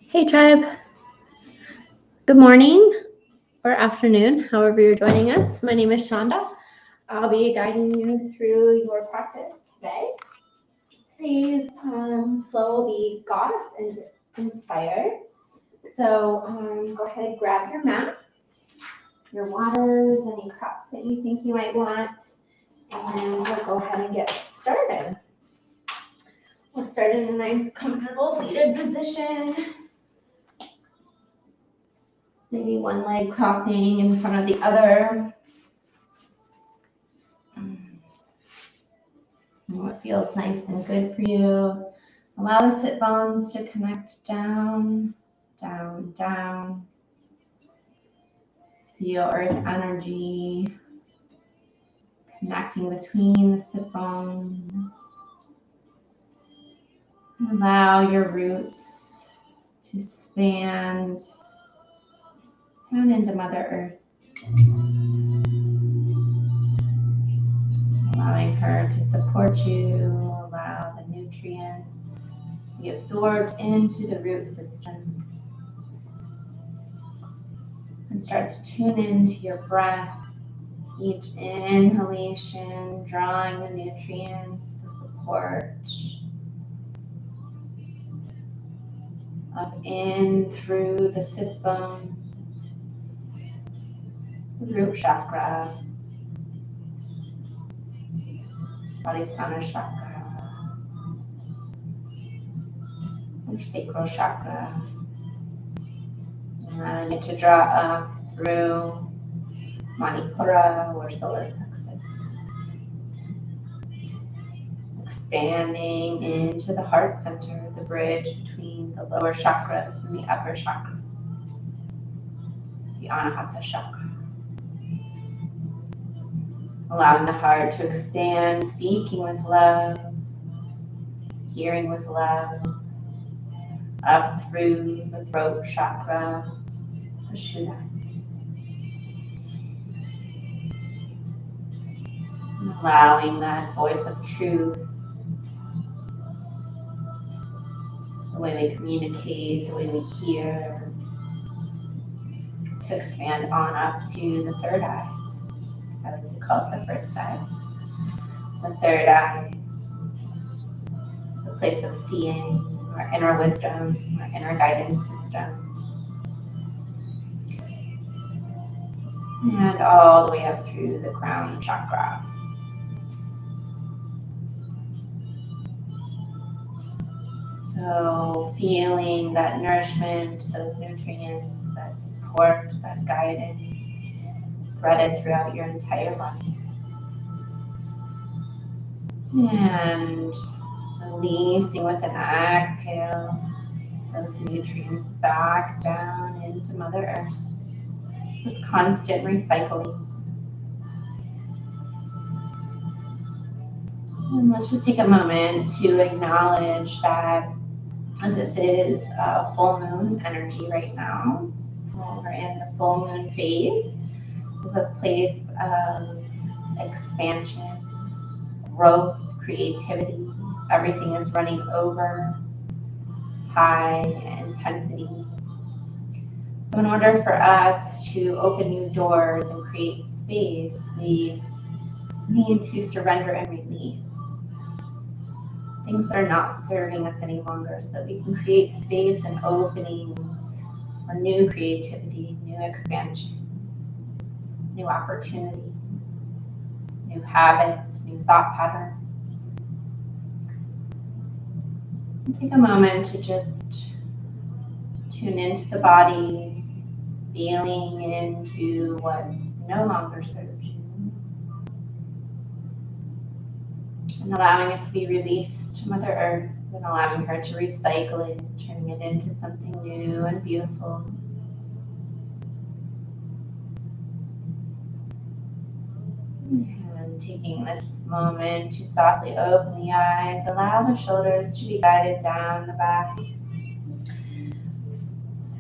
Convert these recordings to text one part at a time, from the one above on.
Hey tribe, good morning or afternoon, however you're joining us. My name is Shonda. I'll be guiding you through your practice today. Today's flow will be Goddess inspired. So go ahead and grab your mats, your waters, any cups that you think you might want, and we'll go ahead and get started. We'll start in a nice comfortable seated position. Maybe one leg crossing in front of the other. What feels nice and good for you. Allow the sit bones to connect down, down, down. Feel earth energy connecting between the sit bones. Allow your roots to span down into Mother Earth. Allowing her to support you, allow the nutrients to be absorbed into the root system. And start to tune into your breath. Each inhalation, drawing the nutrients, the support up in through the sit bone, the root chakra, Svadhisthana chakra, your sacral chakra. Allowing it to draw up through Manipura or solar plexus. Expanding into the heart center, the bridge between the lower chakras and the upper chakra, the Anahata chakra. Allowing the heart to expand, speaking with love, hearing with love, up through the throat chakra, the Shuddha. Allowing that voice of truth, the way we communicate, the way we hear, to expand on up to the third eye. I like to call it the first eye. The third eye, the place of seeing, our inner wisdom, our inner guidance system. And all the way up through the crown chakra. So feeling that nourishment, those nutrients, that support, that guidance threaded throughout your entire body. And releasing with an exhale those nutrients back down into Mother Earth. This constant recycling. And let's just take a moment to acknowledge that this is a full moon energy right now. We're in the full moon phase. It's a place of expansion, growth, creativity. Everything is running over, high intensity. So in order for us to open new doors and create space, we need to surrender and release things that are not serving us any longer so that we can create space and openings for new creativity, new expansion, new opportunity, new habits, new thought patterns. And take a moment to just tune into the body, feeling into what no longer serves you, and allowing it to be released to Mother Earth and allowing her to recycle it, turning it into something new and beautiful. And taking this moment to softly open the eyes, allow the shoulders to be guided down the back.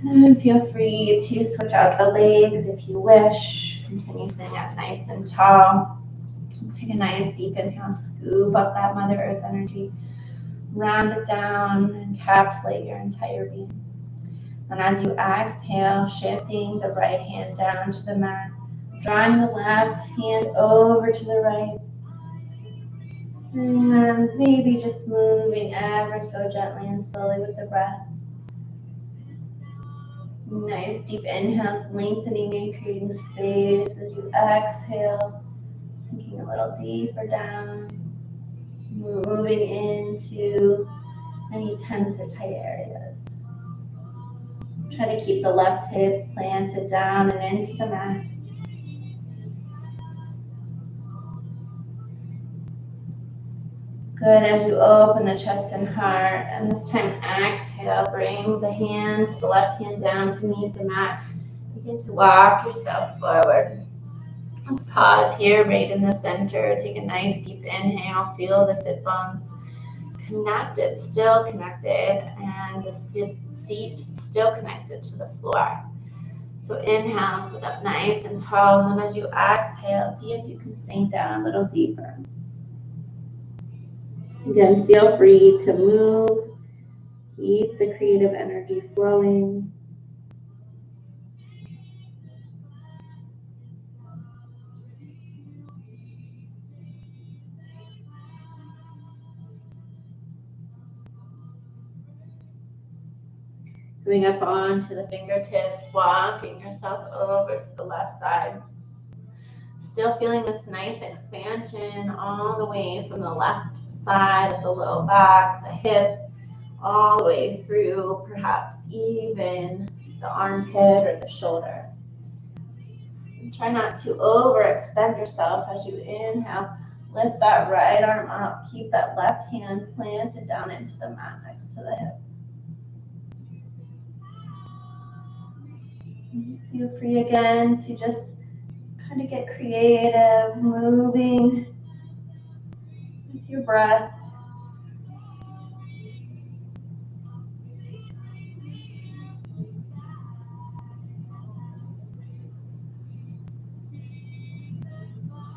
And feel free to switch out the legs if you wish. Continue sitting up nice and tall. Let's take a nice deep inhale, scoop up that Mother Earth energy. Round it down, encapsulate your entire being. And as you exhale, shifting the right hand down to the mat, drawing the left hand over to the right, and maybe just moving ever so gently and slowly with the breath. Nice deep inhales, lengthening and creating space as you exhale, sinking a little deeper down, moving into any tense or tight areas. Try to keep the left hip planted down and into the mat. Good, as you open the chest and heart, and this time exhale, bring the left hand down to meet the mat. Begin to walk yourself forward. Let's pause here, right in the center. Take a nice deep inhale, feel the sit bones connected, still connected, and the seat still connected to the floor. So inhale, sit up nice and tall, and then as you exhale, see if you can sink down a little deeper. Again, feel free to move, keep the creative energy flowing. Coming up onto the fingertips, walking yourself over to the left side. Still feeling this nice expansion all the way from the left side of the low back, the hip, all the way through, perhaps even the armpit or the shoulder. And try not to overextend yourself as you inhale. Lift that right arm up. Keep that left hand planted down into the mat next to the hip. Feel free again to just kind of get creative, moving with your breath.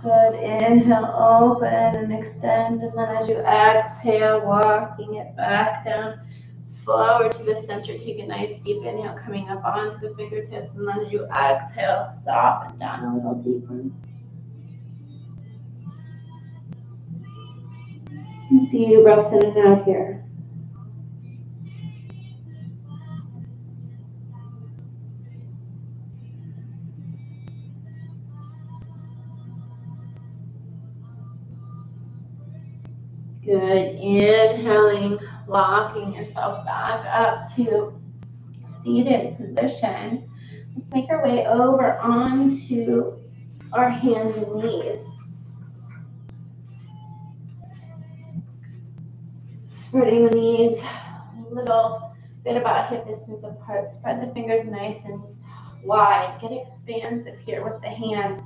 Good. Inhale, open and extend. And then as you exhale, walking it back down, forward to the center. Take a nice deep inhale, coming up onto the fingertips. And then as you exhale, soften down a little deeper. A few breaths in and out here. Good. Inhaling, walking yourself back up to seated position. Let's make our way over onto our hands and knees. Spreading the knees a little bit about hip distance apart. Spread the fingers nice and wide. Get expansive here with the hands.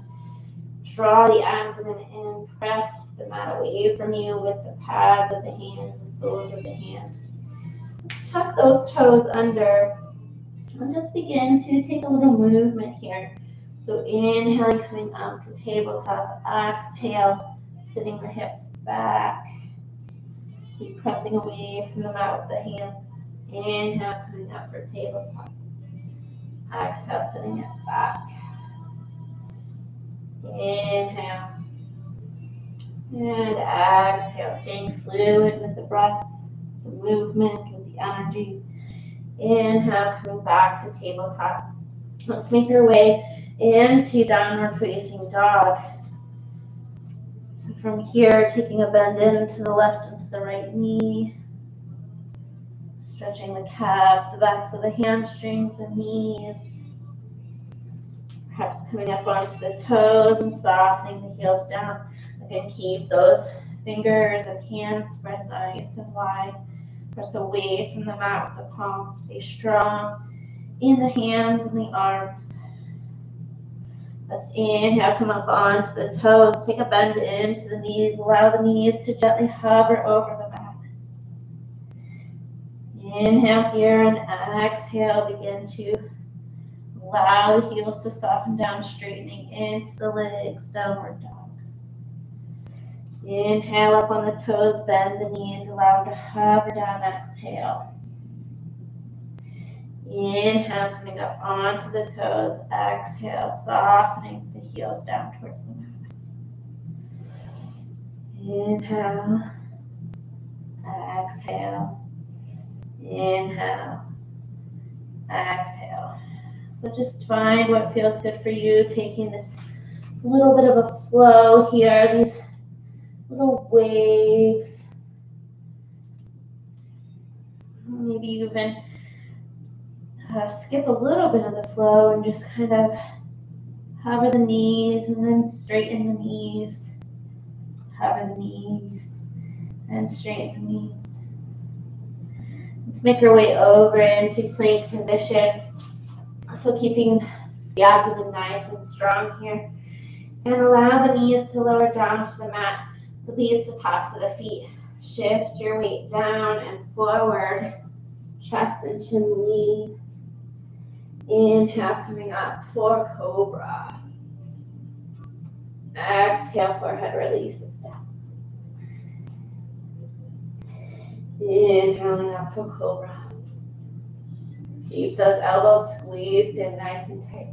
Draw the abdomen in. Press the mat away from you with the pads of the hands, the soles of the hands. Let's tuck those toes under. And just begin to take a little movement here. So inhaling, coming up to tabletop. Exhale, sitting the hips back. Keep pressing away from the mat with the hands. Inhale, coming up for tabletop. Exhale, sitting it back. Inhale. And exhale, staying fluid with the breath, the movement, with the energy. Inhale, coming back to tabletop. Let's make our way into downward facing dog. So from here, taking a bend into the left and to the right knee. Stretching the calves, the backs of the hamstrings, the knees. Perhaps coming up onto the toes and softening the heels down. Again, keep those fingers and hands spread nice and wide. Press away from the mat with the palms. Stay strong in the hands and the arms. Let's inhale, come up onto the toes. Take a bend into the knees. Allow the knees to gently hover over the mat. Inhale here and exhale. Begin to allow the heels to soften down, straightening into the legs, downward dog. Inhale up on the toes, bend the knees, allow them to hover down, exhale. Inhale, coming up onto the toes. Exhale, softening the heels down towards the mat. Inhale, exhale, inhale, exhale. So just find what feels good for you, taking this little bit of a flow here, these little waves. Maybe even skip a little bit of the flow and just kind of hover the knees and then straighten the knees. Hover the knees and straighten the knees. Let's make our way over into plank position. So keeping the abdomen nice and strong here. And allow the knees to lower down to the mat. Release the tops of the feet. Shift your weight down and forward. Chest and chin lead. Inhale, coming up for cobra. Exhale, forehead releases down. Inhaling up for cobra. Keep those elbows squeezed in nice and tight.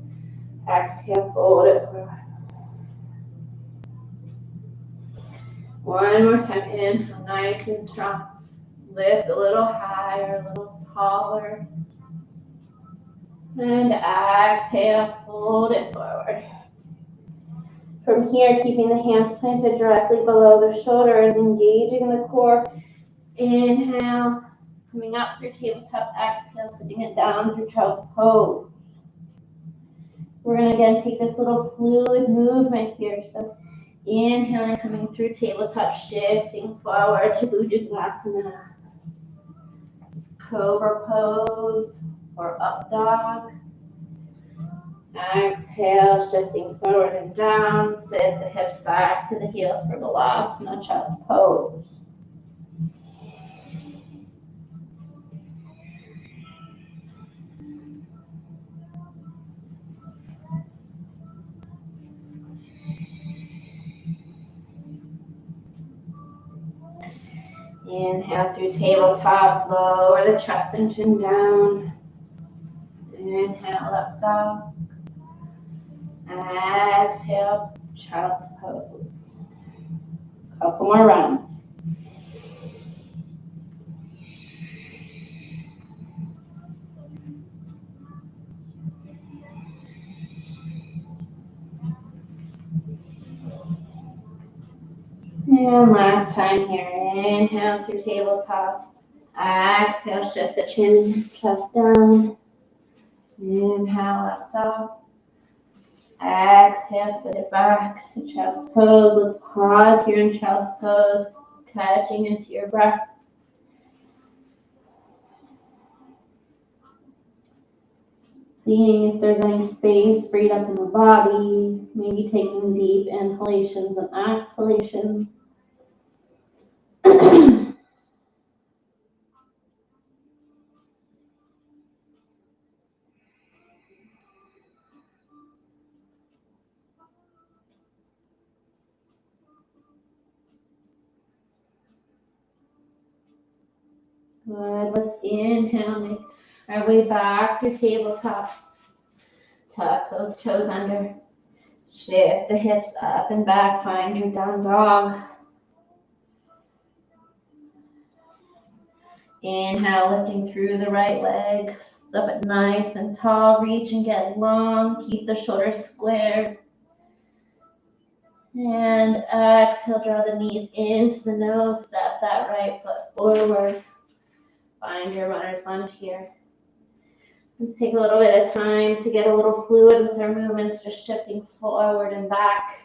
Exhale, fold it forward. One more time, inhale, nice and strong. Lift a little higher, a little taller. And exhale, fold it forward. From here, keeping the hands planted directly below the shoulders, engaging the core. Inhale, coming up through tabletop. Exhale, sitting it down through child's pose. We're going to again take this little fluid movement here. So inhaling, coming through tabletop, shifting forward to Bhujangasana. Cobra pose or up dog. Exhale, shifting forward and down. Sit the hips back to the heels for Balasana, child's pose. Inhale through tabletop, lower the chest and chin down. Inhale, up dog. Exhale, child's pose. Couple more rounds. And last time here, inhale through tabletop. Exhale, shift the chin, chest down. Inhale, up dog. Exhale, sit it back to child's pose. Let's pause here in child's pose, catching into your breath. Seeing if there's any space freed up in the body, maybe taking deep inhalations and exhalations. Good. Let's inhale, make our way back to tabletop. Tuck those toes under. Shift the hips up and back. Find your down dog. Inhale, lifting through the right leg. Step it nice and tall. Reach and get long. Keep the shoulders squared. And exhale, draw the knees into the nose. Step that right foot forward. Find your runner's lunge here. Let's take a little bit of time to get a little fluid with our movements, just shifting forward and back.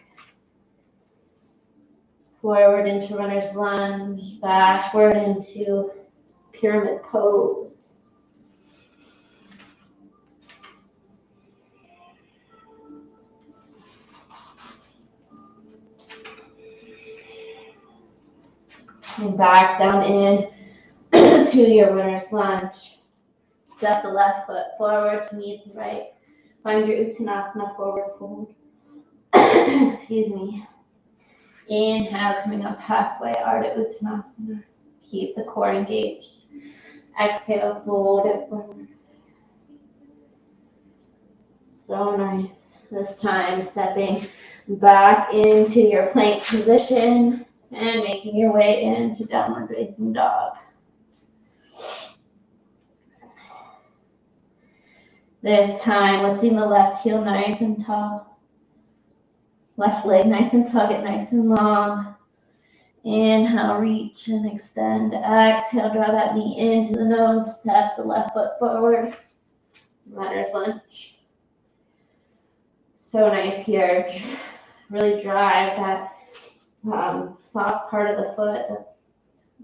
Forward into runner's lunge, backward into pyramid pose. And back down in to your runner's lunge. Step the left foot forward to meet the right. Find your Uttanasana forward fold. Excuse me. Inhale, coming up halfway, Ardha Uttanasana. Keep the core engaged. Exhale, fold it forward. So nice. This time stepping back into your plank position and making your way into downward facing dog. This time lifting the left heel nice and tall. Left leg nice and tall, get nice and long. Inhale, reach and extend. Exhale, draw that knee into the nose. Step the left foot forward. Runner's lunge. So nice here. Really drive that soft part of the foot,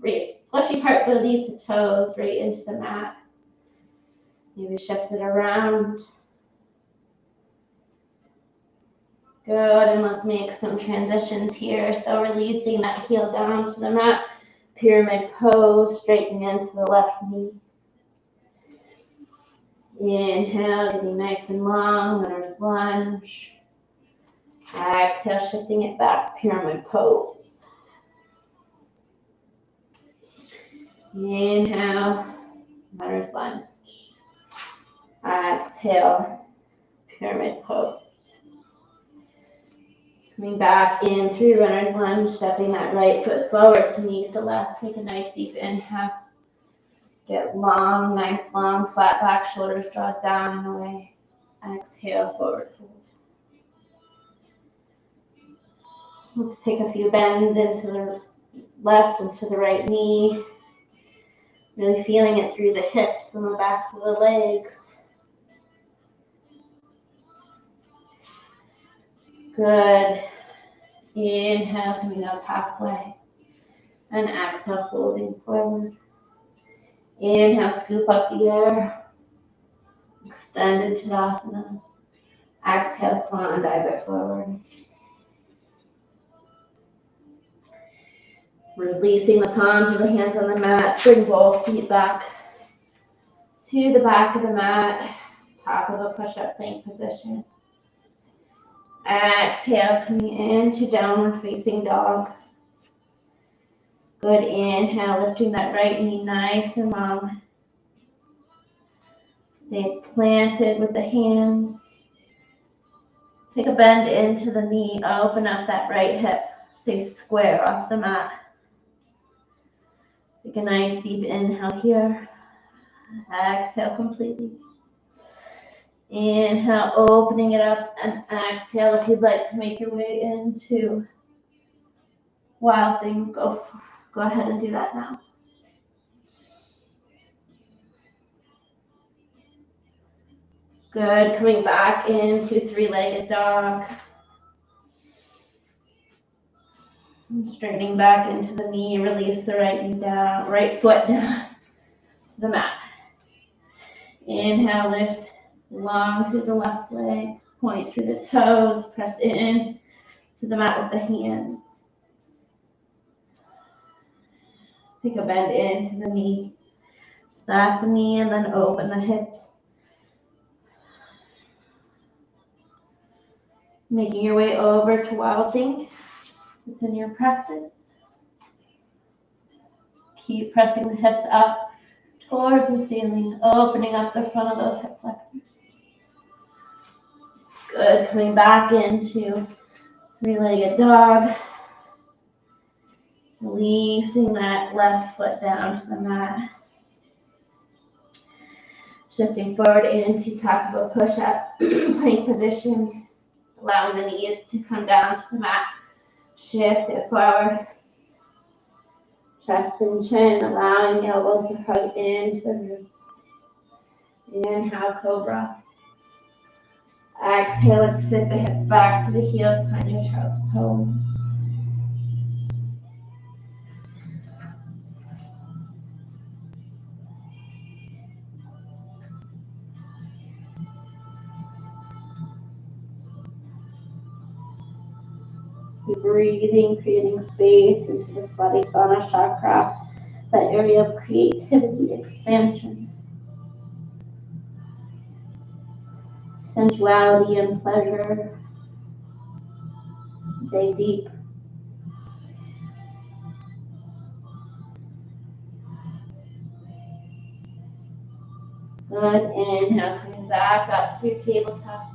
the fleshy part beneath the toes, right into the mat. Maybe shift it around. Good, and let's make some transitions here. So releasing that heel down to the mat, pyramid pose, straightening into the left knee. Inhale, getting nice and long, runner's lunge. Exhale, shifting it back, pyramid pose. Inhale, runner's lunge. Exhale, pyramid pose. Coming back in through runner's lunge, stepping that right foot forward to meet the left. Take a nice deep inhale. Get long, nice long, flat back, shoulders draw down and away. Exhale, forward fold. Let's take a few bends into the left and to the right knee. Really feeling it through the hips and the backs of the legs. Good. Inhale, coming up halfway. And exhale, folding forward. Inhale, scoop up the air. Extend into Tadasana. Exhale, swan dive it forward. Releasing the palms of the hands on the mat. Bring both feet back to the back of the mat. Top of a push-up plank position. Exhale, coming into downward facing dog. Good, inhale, lifting that right knee nice and long. Stay planted with the hands. Take a bend into the knee, open up that right hip. Stay square off the mat. Take a nice deep inhale here. Exhale completely. Inhale, opening it up, and exhale if you'd like to make your way into wild thing. Go ahead and do that now. Good, coming back into three-legged dog. And straightening back into the knee, release the right knee down, right foot down to the mat. Inhale, lift long through the left leg, point through the toes, press in to the mat with the hands. Take a bend into the knee, stack the knee, and then open the hips. Making your way over to Wild Thing. It's in your practice. Keep pressing the hips up towards the ceiling, opening up the front of those hip flexors. Good, coming back into three-legged dog. Releasing that left foot down to the mat. Shifting forward into top of a push-up plank position. Allowing the knees to come down to the mat. Shift it forward. Chest and chin, allowing the elbows to hug into the roof. Inhale, cobra. Exhale, let's sit the hips back to the heels, find your child's pose. Keep breathing, creating space into the Svadhisthana chakra, that area of creativity, expansion, sensuality, and pleasure. Dig deep. Good. Inhale, coming back up through tabletop.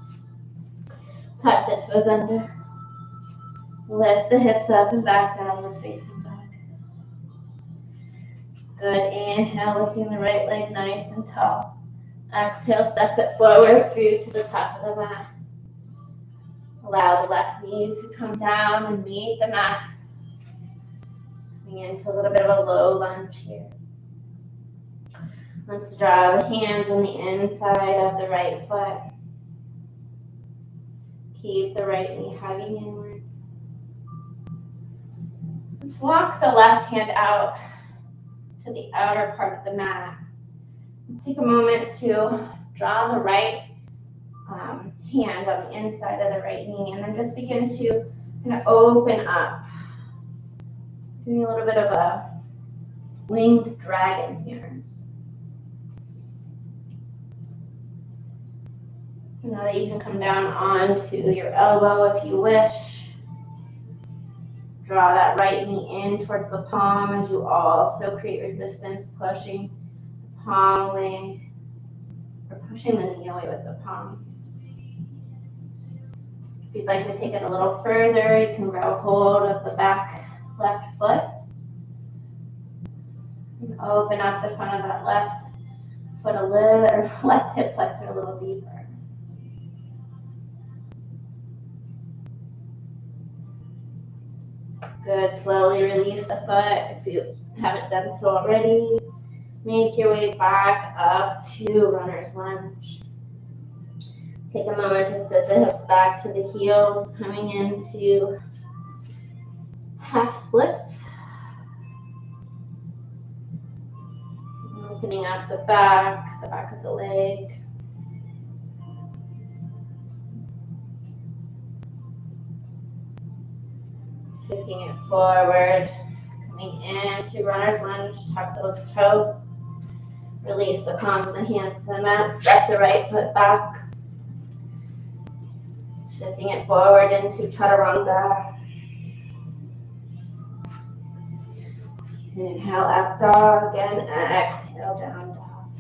Tuck the toes under. Lift the hips up and back, downward facing back. Good. Inhale, lifting the right leg nice and tall. Exhale, step it forward through to the top of the mat. Allow the left knee to come down and meet the mat. Coming into a little bit of a low lunge here. Let's draw the hands on the inside of the right foot. Keep the right knee hugging inward. Let's walk the left hand out to the outer part of the mat. Let's take a moment to draw the right hand on the inside of the right knee, and then just begin to kind of open up. Doing a little bit of a winged dragon here. So now that you can come down onto your elbow if you wish. Draw that right knee in towards the palm as you also create resistance, pushing the palm away, or pushing the knee away with the palm. If you'd like to take it a little further, you can grab hold of the back left foot. And open up the front of that left foot a little, or left hip flexor a little deeper. Good. Slowly release the foot if you haven't done so already. Make your way back up to runner's lunge. Take a moment to sit the hips back to the heels, coming into half splits. Opening up the back of the leg. Shifting it forward, coming into runner's lunge, tuck those toes. Release the palms of the hands to the mat, step the right foot back. Shifting it forward into chaturanga. Inhale, up dog, and exhale, down dog.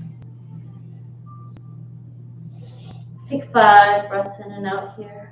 Let's take 5 breaths in and out here.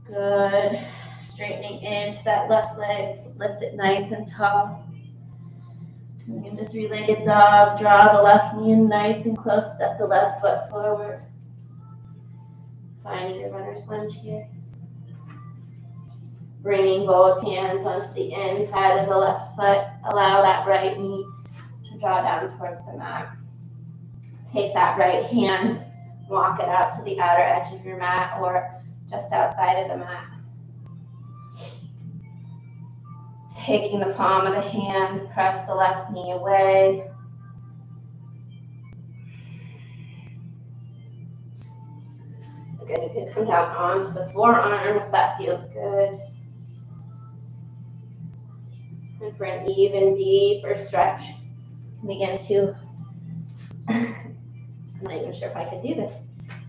Good. Straightening into that left leg. Lift it nice and tall. Turning into 3-legged dog. Draw the left knee in nice and close. Step the left foot forward. Finding your runner's lunge here. Bringing both hands onto the inside of the left foot. Allow that right knee to draw down towards the mat. Take that right hand, walk it out to the outer edge of your mat or just outside of the mat. Taking the palm of the hand, press the left knee away. Again, you can come down onto the forearm if that feels good. And for an even deeper stretch, begin to, I'm not even sure if I could do this,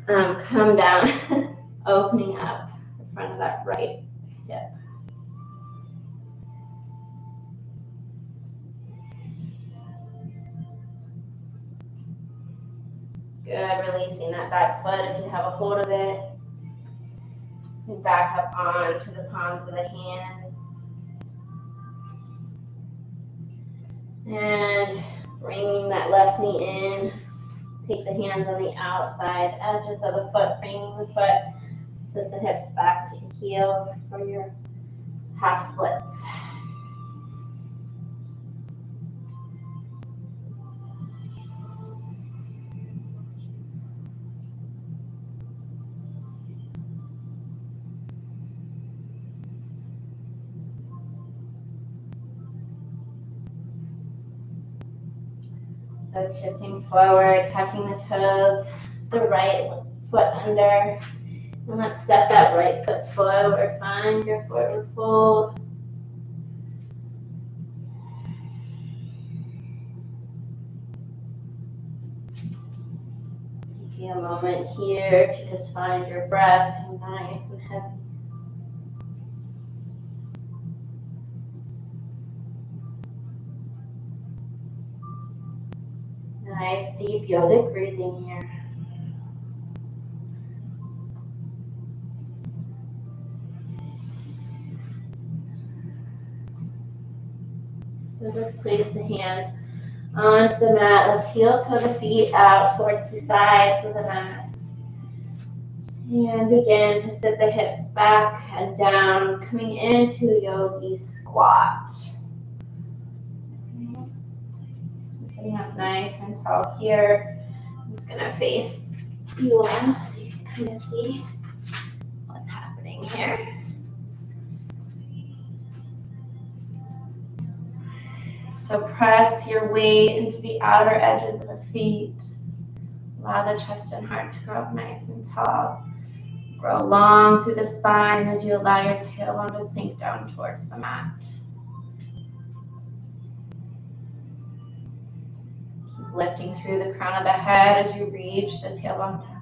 come down. Opening up the front of that right hip. Good, releasing that back foot if you have a hold of it. And back up onto the palms of the hands. And bringing that left knee in. Take the hands on the outside edges of the foot, bringing the foot. Sit the hips back to the heels for your half splits. So shifting forward, tucking the toes, the right foot under. And let's step that right foot forward. Find your forward fold. taking a moment here to just find your breath nice and heavy. Nice deep yogic breathing here. So let's place the hands onto the mat. Let's heel toe the feet out towards the sides of the mat. And begin to sit the hips back and down, coming into yogi squat. Sitting up nice and tall here. I'm just gonna face you in so you can kind of see what's happening here. So press your weight into the outer edges of the feet. Allow the chest and heart to grow up nice and tall. Grow long through the spine as you allow your tailbone to sink down towards the mat. Keep lifting through the crown of the head as you reach the tailbone down.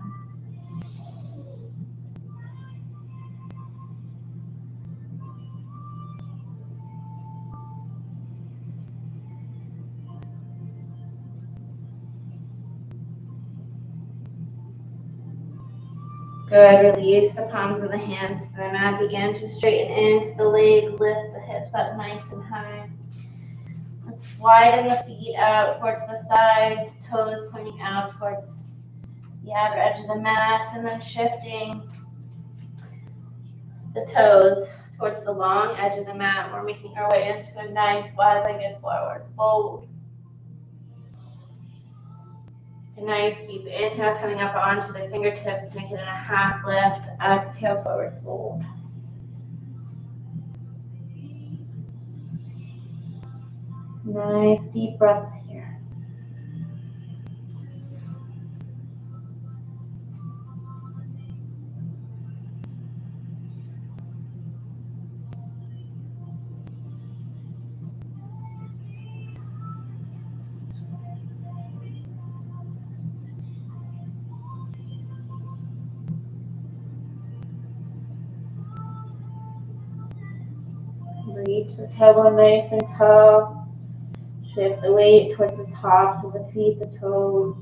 Good. Release the palms of the hands to the mat. Begin to straighten into the legs. Lift the hips up nice and high. Let's widen the feet out towards the sides, toes pointing out towards the outer edge of the mat, and then shifting the toes towards the long edge of the mat. We're making our way into a nice wide-legged forward fold. A nice deep inhale coming up onto the fingertips, make it in a half lift. Exhale, forward fold. Nice deep breaths here. Reach the tailbone nice and tall. Shift the weight towards the tops of the feet, the toes.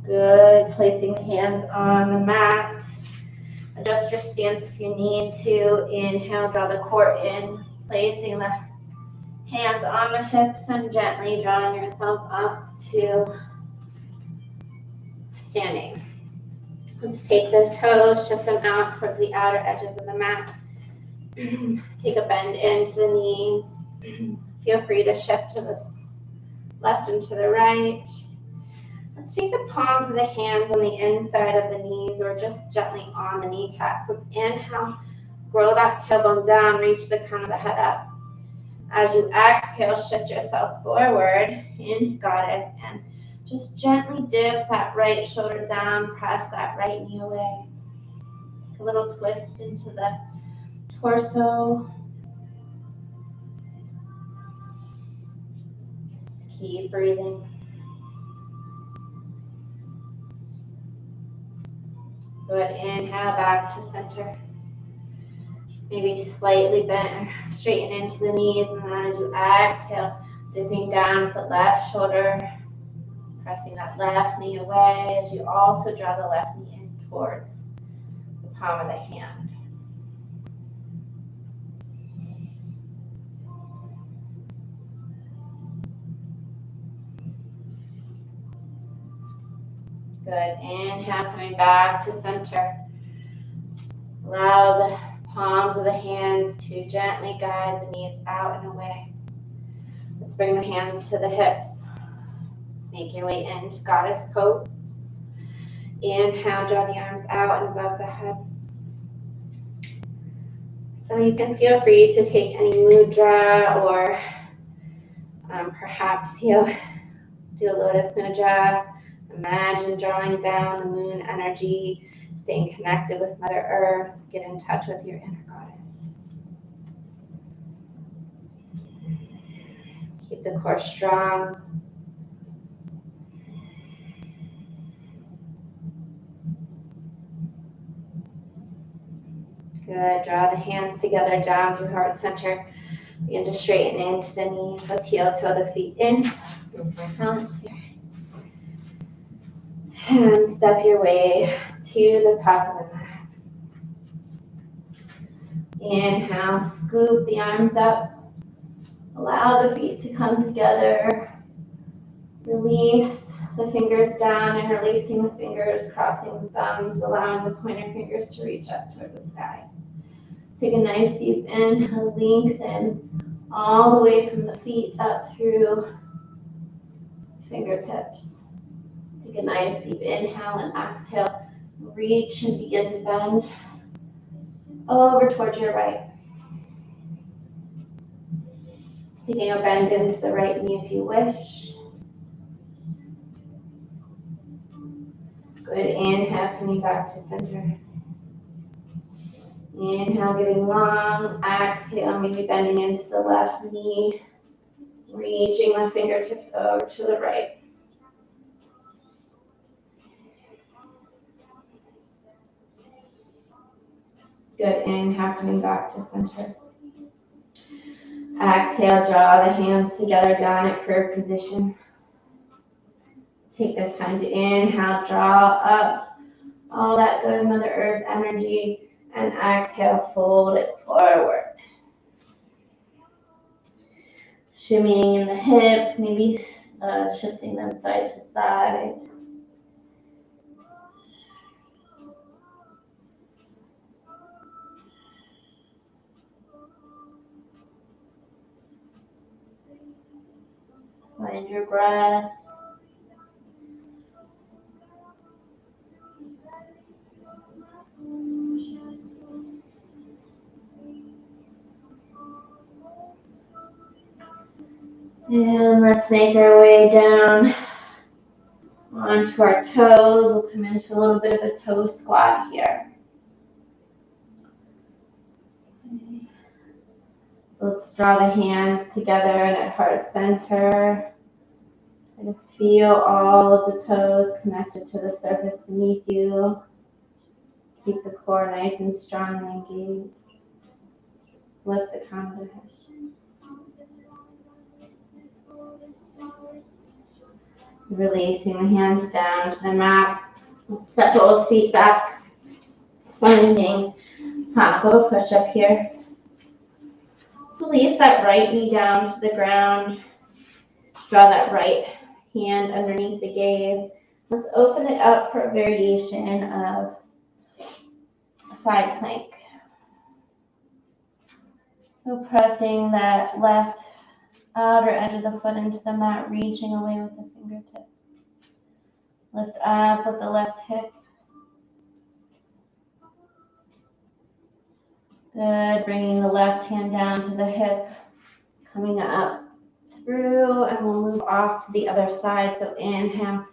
Good. Placing the hands on the mat. Adjust your stance if you need to. Inhale, draw the core in. Placing the hands on the hips and gently drawing yourself up to standing. Let's take the toes, shift them out towards the outer edges of the mat. Take a bend into the knees. Feel free to shift to the left and to the right. Let's take the palms of the hands on the inside of the knees or just gently on the kneecaps. Let's inhale, grow that tailbone down, reach the crown of the head up. As you exhale, shift yourself forward into goddess and just gently dip that right shoulder down, press that right knee away. A little twist into the torso. Keep breathing. Good. Inhale back to center. Maybe slightly bend, straighten into the knees, and then as you exhale, dipping down with the left shoulder, pressing that left knee away as you also draw the left knee in towards the palm of the hand. Good. Inhale, coming back to center. Allow the palms of the hands to gently guide the knees out and away. Let's bring the hands to the hips. Make your way into goddess pose. Inhale, draw the arms out and above the head. So you can feel free to take any mudra or perhaps do a lotus mudra. Imagine drawing down the moon energy, staying connected with Mother Earth, get in touch with your inner goddess. Keep the core strong. Good. Draw the hands together down through heart center. Begin to straighten into the knees. Let's heel toe the feet in. Balance here. And step your way to the top of the mat. Inhale, scoop the arms up. Allow the feet to come together. Release the fingers down and releasing the fingers, crossing the thumbs, allowing the pointer fingers to reach up towards the sky. Take a nice deep inhale, lengthen all the way from the feet up through fingertips. Take a nice deep inhale and exhale. Reach and begin to bend over towards your right. Taking a bend into the right knee if you wish. Good. Inhale, coming back to center. Inhale, getting long. Exhale, maybe bending into the left knee. Reaching the fingertips over to the right. Good. Inhale, coming back to center. Exhale, draw the hands together down at curve position. Take this time to inhale, draw up all that good Mother Earth energy, and exhale, fold it forward. Shimmying in the hips, maybe shifting them side to side. Find your breath. And let's make our way down onto our toes. We'll come into a little bit of a toe squat here. So let's draw the hands together and at heart center. Try to feel all of the toes connected to the surface beneath you. Keep the core nice and strong and engaged. Lift the crown of the head. Releasing the hands down to the mat. Let's step both feet back. Finding top of a push-up here. So release that right knee down to the ground. Draw that right hand underneath the gaze. Let's open it up for a variation of a side plank. So pressing that left outer edge of the foot into the mat, reaching away with the fingertips. Lift up with the left hip. Good. Bringing the left hand down to the hip, coming up through, and we'll move off to the other side. So inhale,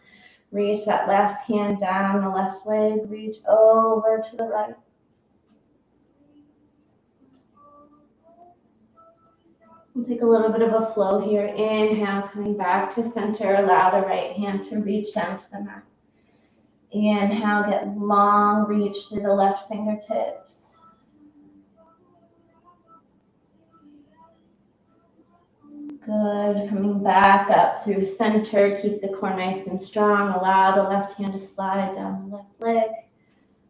reach that left hand down the left leg, reach over to the right. We'll take a little bit of a flow here. Inhale, coming back to center. Allow the right hand to reach down to the mat. Inhale, get long reach through the left fingertips. Good. Coming back up through center. Keep the core nice and strong. Allow the left hand to slide down the left leg.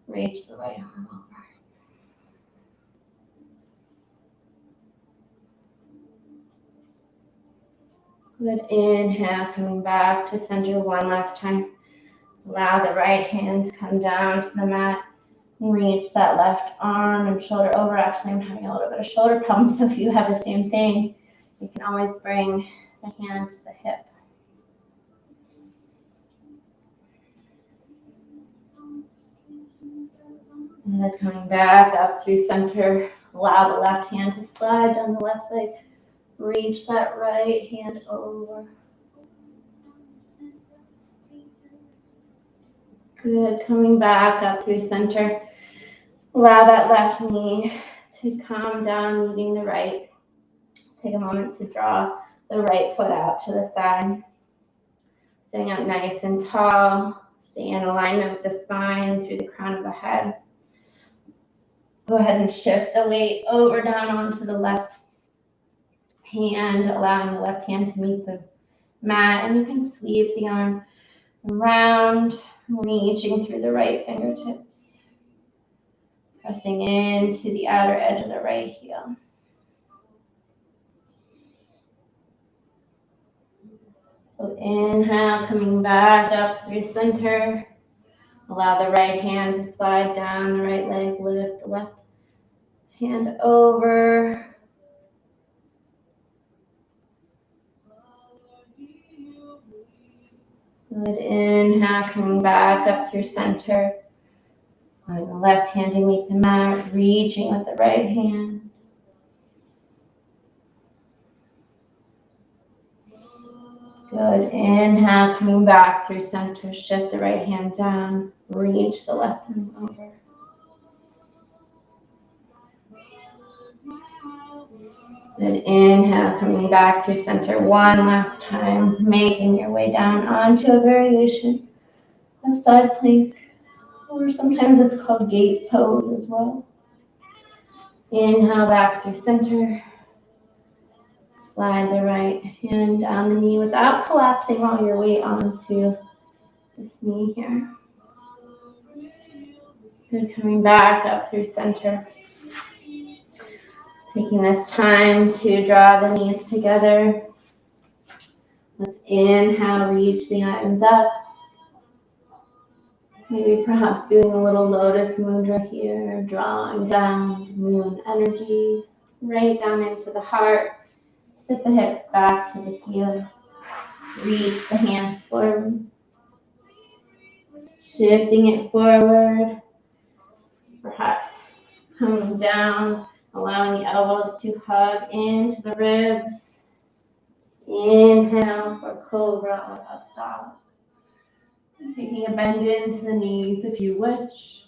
Reach the right arm over. Good. Inhale, coming back to center one last time. Allow the right hand to come down to the mat. Reach that left arm and shoulder over. Actually, I'm having a little bit of shoulder problems. So if you have the same thing, you can always bring the hand to the hip. And coming back up through center. Allow the left hand to slide down the left leg. Reach that right hand over. Good. Coming back up through center. Allow that left knee to come down, meeting the right. Take a moment to draw the right foot out to the side. Sitting up nice and tall. Stay in alignment with the spine through the crown of the head. Go ahead and shift the weight over down onto the left hand, allowing the left hand to meet the mat. And you can sweep the arm around, reaching through the right fingertips, pressing into the outer edge of the right heel. So inhale, coming back up through center. Allow the right hand to slide down the right leg, lift the left hand over. Good, inhale, coming back up through center. Letting the left hand to meet the mat, reaching with the right hand. Good, inhale, coming back through center, shift the right hand down, reach the left hand over. Good, inhale, coming back through center one last time, making your way down onto a variation of side plank, or sometimes it's called gate pose as well. Inhale back through center. Slide the right hand down the knee without collapsing all your weight onto this knee here. Good, coming back up through center. Taking this time to draw the knees together. Let's inhale, reach the arms up. Maybe perhaps doing a little lotus mudra here, drawing down moon energy right down into the heart. Sit the hips back to the heels. Reach the hands forward. Shifting it forward. Perhaps coming down, allowing the elbows to hug into the ribs. Inhale for cobra or up dog. Taking a bend into the knees if you wish.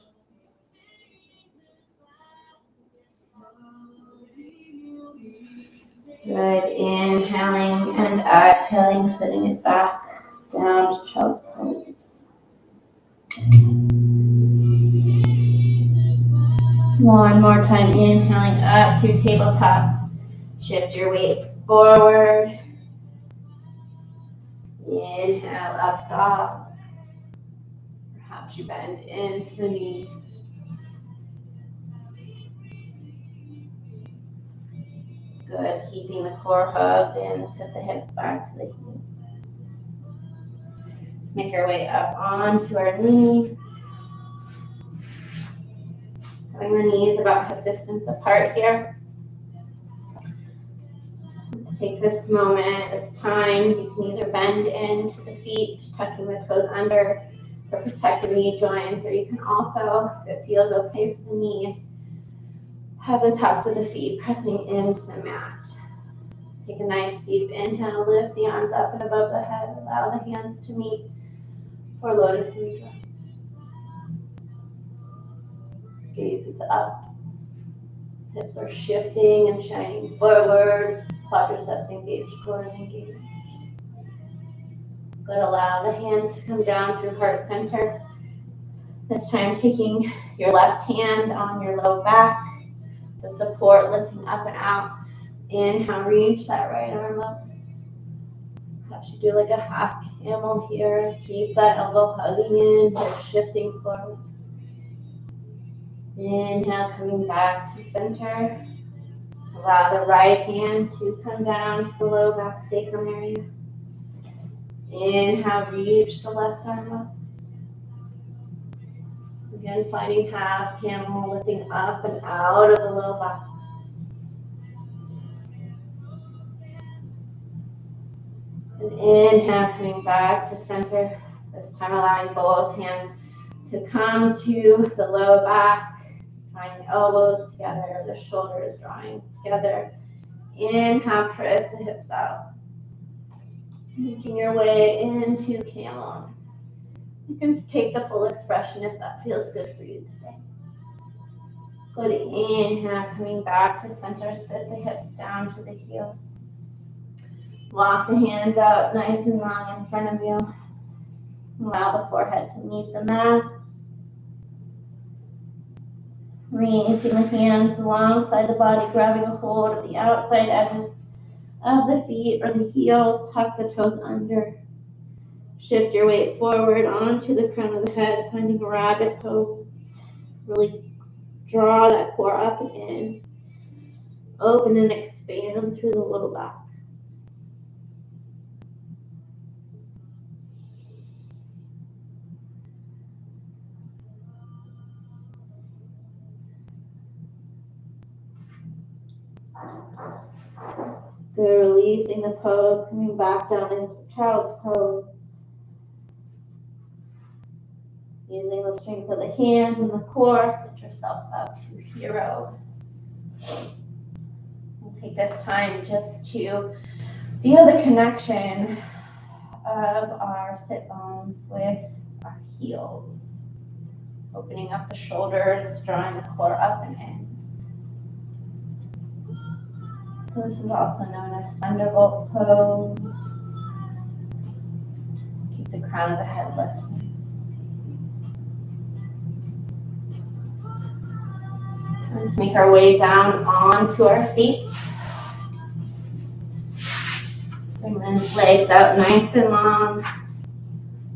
Good, inhaling and exhaling, sitting it back down to child's pose. One more time, inhaling up through tabletop. Shift your weight forward. Inhale, up dog. Perhaps you bend into the knees. Good, keeping the core hugged in, sit the hips back to the heels. Let's make our way up onto our knees. Having the knees about hip distance apart here. Let's take this moment, this time. You can either bend into the feet, tucking the toes under for protect the knee joints, or you can also, if it feels okay for the knees, have the tops of the feet pressing into the mat. Take a nice deep inhale, lift the arms up and above the head, allow the hands to meet for Lotus Mudra. Gaze is up, hips are shifting and shining forward, quadriceps engaged, core engaged. Good, allow the hands to come down through heart center. This time taking your left hand on your low back to support, lifting up and out. Inhale, reach that right arm up. Perhaps you do like a half camel here. Keep that elbow hugging in, hips shifting forward. Inhale, coming back to center. Allow the right hand to come down to the low back sacrum area. Inhale, reach the left arm up. Again, finding half camel, lifting up and out of the low back. And inhale, coming back to center. This time allowing both hands to come to the low back, drawing the elbows together, the shoulders drawing together. Inhale, press the hips out. Making your way into camel. You can take the full expression if that feels good for you today. Good, inhale, coming back to center, sit the hips down to the heels. Walk the hands out nice and long in front of you. Allow the forehead to meet the mat. Reaching the hands alongside the body, grabbing a hold of the outside edges of the feet or the heels. Tuck the toes under. Shift your weight forward onto the crown of the head, finding a rabbit pose. Really draw that core up and in. Open and expand through the low back. Good, releasing the pose, coming back down into child's pose. Using the strength of the hands and the core, set yourself up to hero. We'll take this time just to feel the connection of our sit bones with our heels. Opening up the shoulders, drawing the core up and in. So this is also known as thunderbolt pose. Keep the crown of the head lifted. Let's make our way down onto our seats. Bring the legs out nice and long,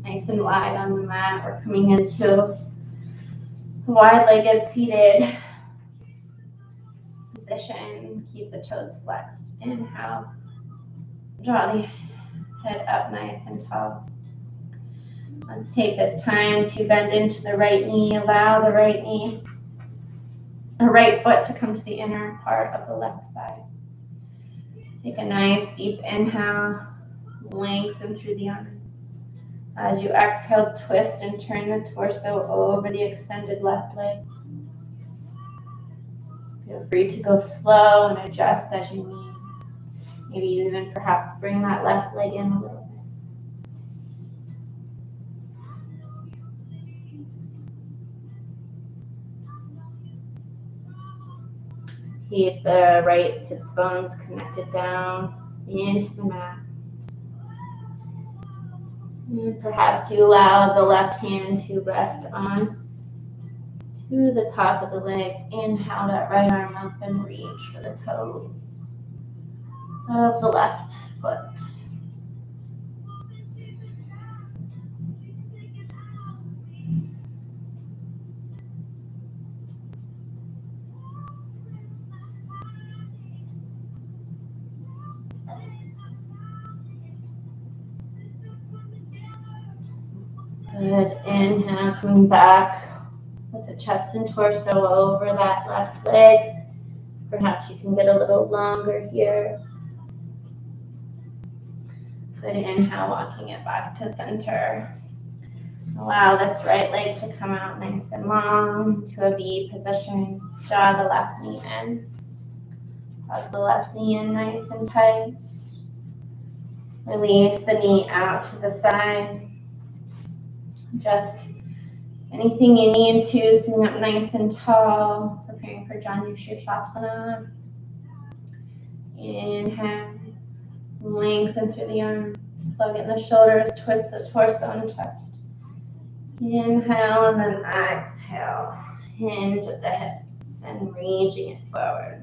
nice and wide on the mat. We're coming into a wide-legged seated position. Keep the toes flexed. Inhale. Draw the head up nice and tall. Let's take this time to bend into the right knee. Allow the right foot to come to the inner part of the left thigh. Take a nice deep inhale. Lengthen through the arms. As you exhale, twist and turn the torso over the extended left leg. Feel free to go slow and adjust as you need. Maybe even perhaps bring that left leg in a little bit. Keep the right sits bones connected down into the mat. And perhaps you allow the left hand to rest on to the top of the leg. Inhale that right arm up and reach for the toes of the left foot. Good. Inhale, coming back with the chest and torso over that left leg. Perhaps you can get a little longer here. Good. Inhale, walking it back to center. Allow this right leg to come out nice and long to a V position. Draw the left knee in. Hug the left knee in nice and tight. Release the knee out to the side. Just anything you need to, sitting up nice and tall, preparing for Janu Shirshasana. Inhale, lengthen through the arms, plug in the shoulders, twist the torso and chest. Inhale and then exhale, hinge at the hips and reaching it forward.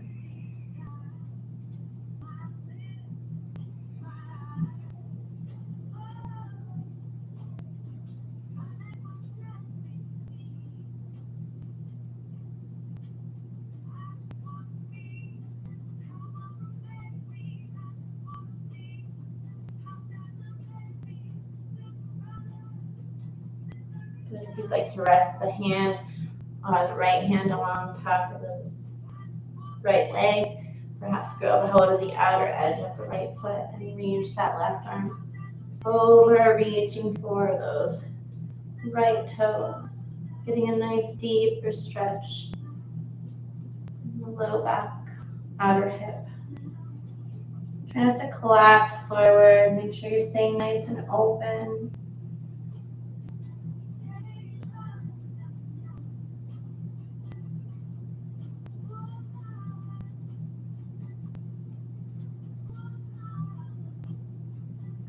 Good. If you'd like to rest the hand or the right hand along top of the right leg, perhaps grab a hold of the outer edge of the right foot and reach that left arm over, reaching for those right toes. Getting a nice deeper stretch in the low back, outer hip. Try not to collapse forward. Make sure you're staying nice and open.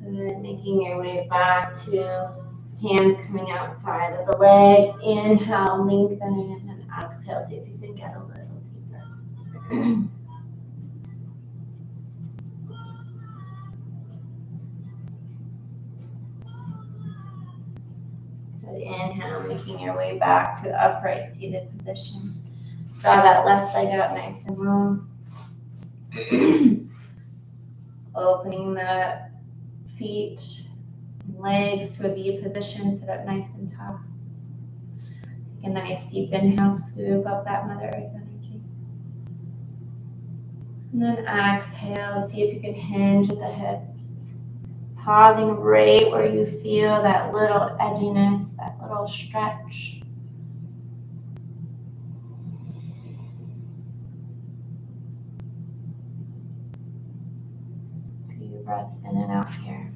Good. Making your way back to hands coming outside of the leg. Inhale, lengthen, and exhale. exhale, see if you can get a little deeper. Good. Inhale, making your way back to upright seated position. Draw that left leg out nice and long. Opening the feet, legs to a V position, sit up nice and tall. Take a nice deep inhale, scoop up that Mother Earth energy. And then exhale, see if you can hinge at the hips. Pausing right where you feel that little edginess, that little stretch. Few breaths in and out here.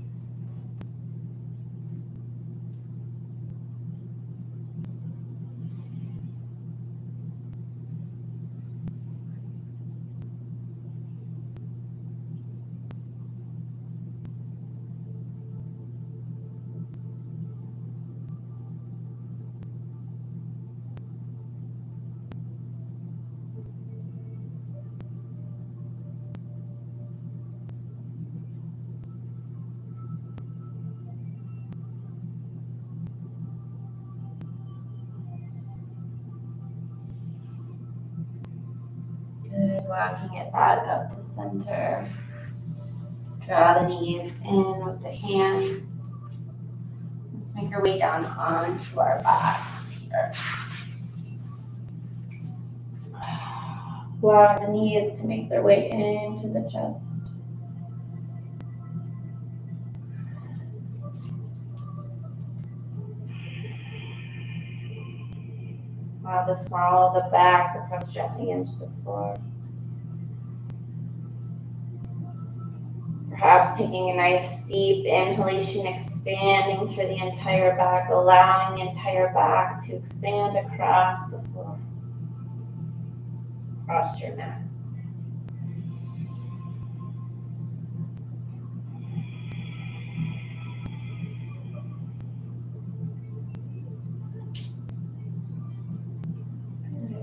Good, walking it back up to center. Draw the knees in with the hands. Let's make our way down onto our backs here. Allow the knees to make their way into the chest. Allow the small of the back to press gently into the floor. Perhaps taking a nice deep inhalation, expanding through the entire back, allowing the entire back to expand across the floor, across your mat.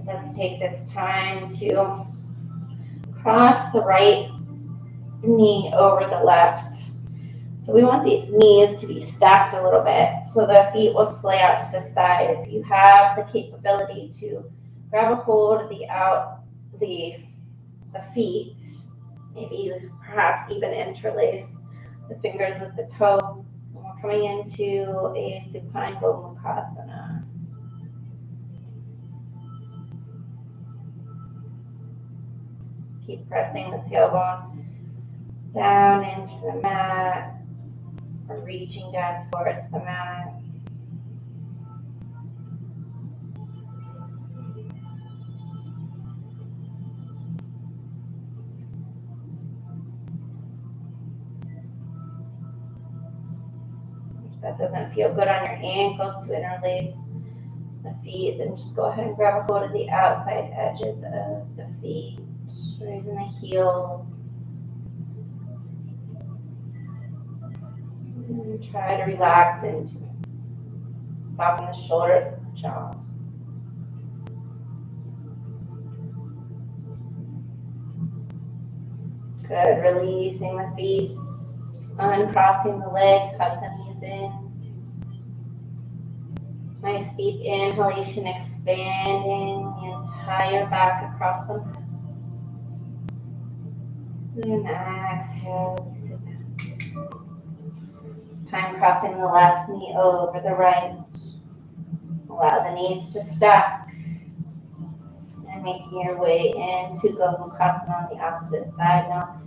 Let's take this time to cross the right knee over the left. So we want the knees to be stacked a little bit so the feet will splay out to the side. If you have the capability to grab a hold of the feet, maybe perhaps even interlace the fingers with the toes. So we're coming into a supine Gomukhasana. Keep pressing the tailbone down into the mat, or reaching down towards the mat. If that doesn't feel good on your ankles to interlace the feet, then just go ahead and grab a hold of the outside edges of the feet, or even the heels. And try to relax into it. Soften the shoulders and the jaw. Good. Releasing the feet, uncrossing the legs, hug the knees in. Nice deep inhalation, expanding the entire back across the mat. And exhale, sit down. This time crossing the left knee over the right. Allow the knees to stack. And making your way into Gomukhasana on the opposite side. Now,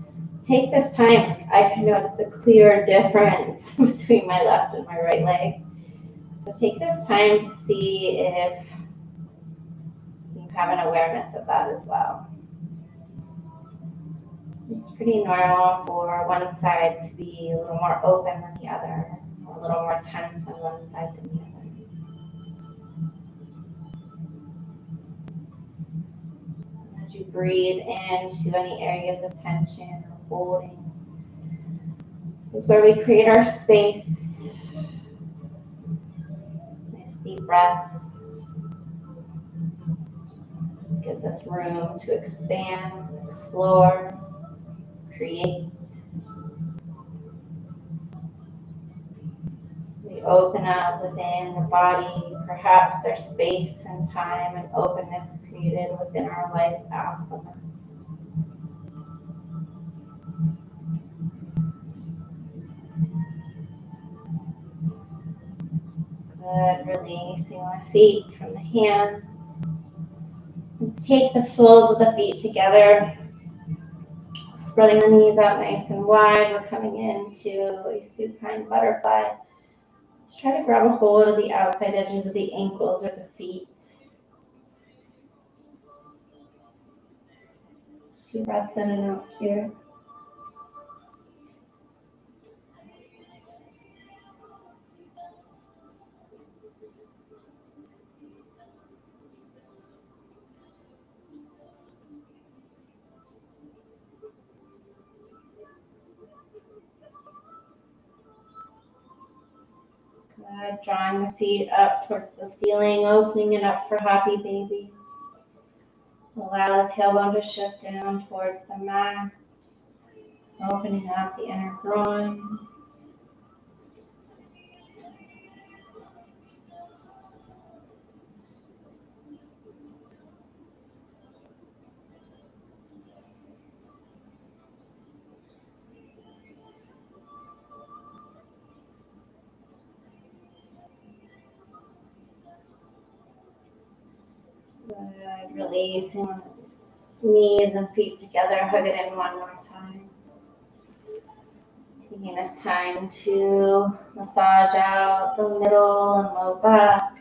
take this time. I can notice a clear difference between my left and my right leg. So take this time to see if you have an awareness of that as well. It's pretty normal for one side to be a little more open than the other, or a little more tense on one side than the other. As you breathe into any areas of tension or holding, this is where we create our space. Nice deep breaths. this room to expand, explore, create. We open up within the body. Perhaps there's space and time and openness created within our life's alphabet. Good. Releasing our feet from the hands. Let's take the soles of the feet together. Spreading the knees out nice and wide. We're coming into a supine butterfly. Let's try to grab a hold of the outside edges of the ankles or the feet. A few breaths in and out here. Good. Drawing the feet up towards the ceiling, opening it up for happy baby. Allow the tailbone to shift down towards the mat, opening up the inner groin. Good. Releasing knees and feet together, hug it in one more time. Taking this time to massage out the middle and low back.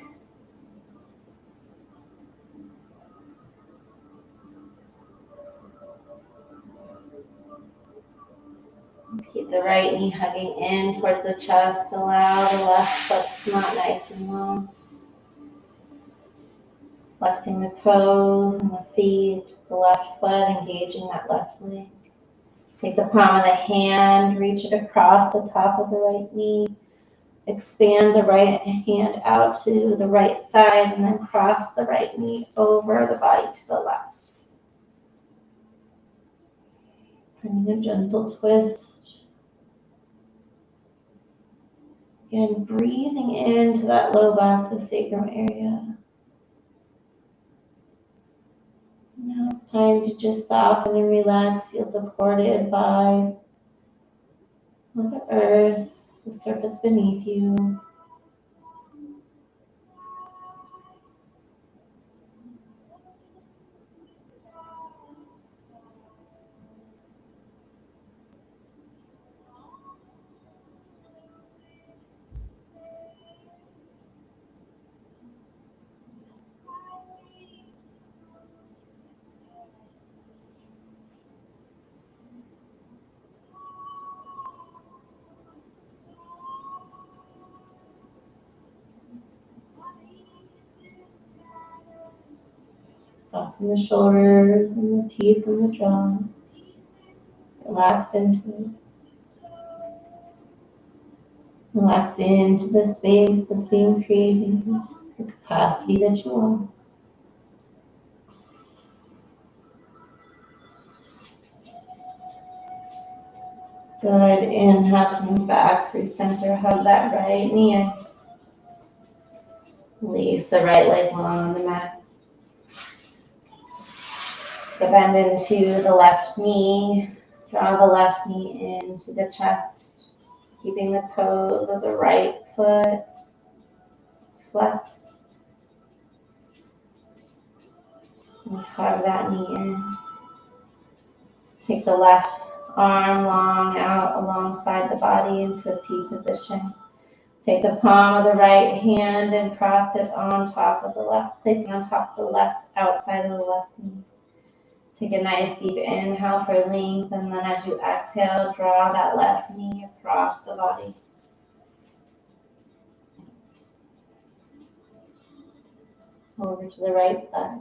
Keep the right knee hugging in towards the chest. Allow the left foot to come out nice and long. Flexing the toes and the feet, the left foot engaging that left leg. Take the palm of the hand, reach it across the top of the right knee. Expand the right hand out to the right side and then cross the right knee over the body to the left. Bringing a gentle twist. And breathing into that low back, the sacrum area. Now it's time to just soften and relax. Feel supported by Mother Earth, the surface beneath you. Soften the shoulders and the teeth and the jaw. Relax into it. Relax into the space that's being created, the capacity that you want. Good. Inhale, coming back through center. Hug that right knee in. Release the right leg long on the mat. So bend into the left knee. Draw the left knee into the chest, keeping the toes of the right foot flexed. And hug that knee in. Take the left arm long out alongside the body into a T position. Take the palm of the right hand and cross it on top of the left, placing on top of the left outside of the left knee. Take a nice deep inhale for length, and then as you exhale, draw that left knee across the body. Over to the right side.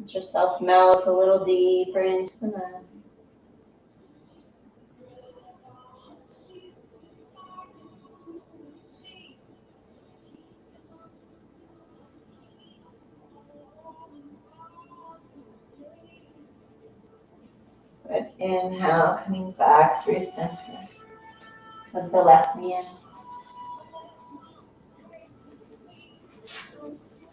Let yourself melt a little deeper into the mat. Good. Inhale, coming back through center. Put the left knee in.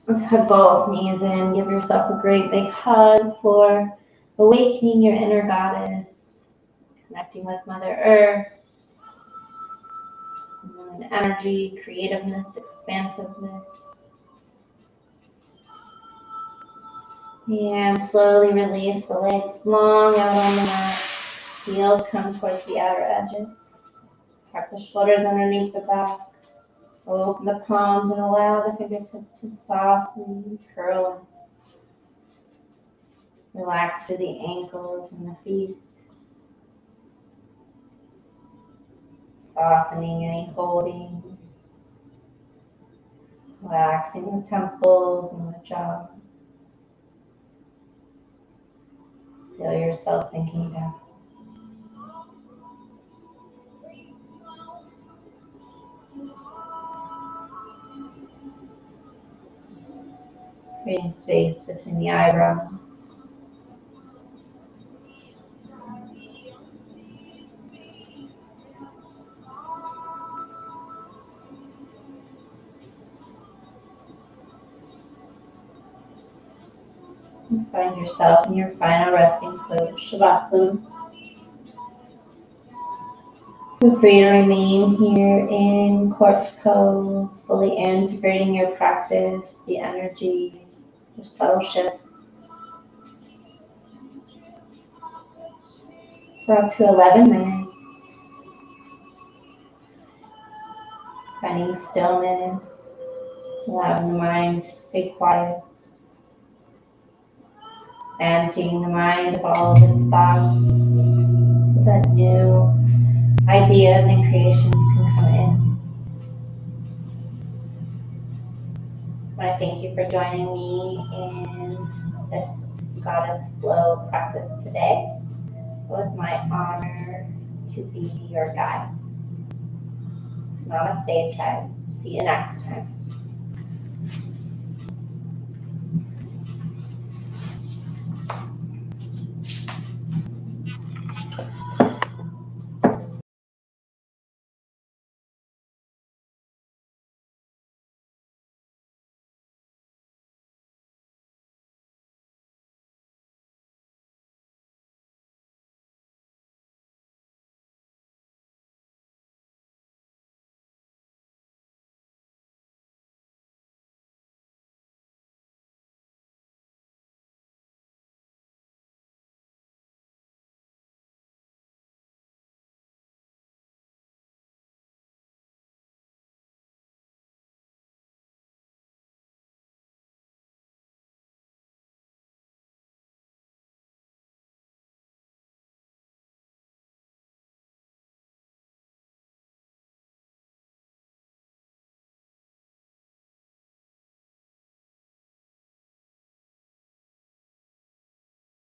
Let's hug both knees in. Give yourself a great big hug for awakening your inner goddess, connecting with Mother Earth, and energy, creativeness, expansiveness. And slowly release the legs long out on the mat. Heels come towards the outer edges. Tuck the shoulders underneath the back. Open the palms and allow the fingertips to softly curl. Relax through the ankles and the feet. Softening any holding. Relaxing the temples and the jaw. Feel yourself sinking down. Creating space between the eyebrows. And find yourself in your final resting pose, Shavasana. Feel free to remain here in corpse pose, fully integrating your practice, the energy, your subtle shifts. For up to 11 minutes. Finding stillness, allowing the mind to stay quiet, emptying the mind of all of its thoughts so that new ideas and creations can come in. I want to thank you for joining me in this Goddess Flow practice today. It was my honor to be your guide. Namaste, tribe. See you next time.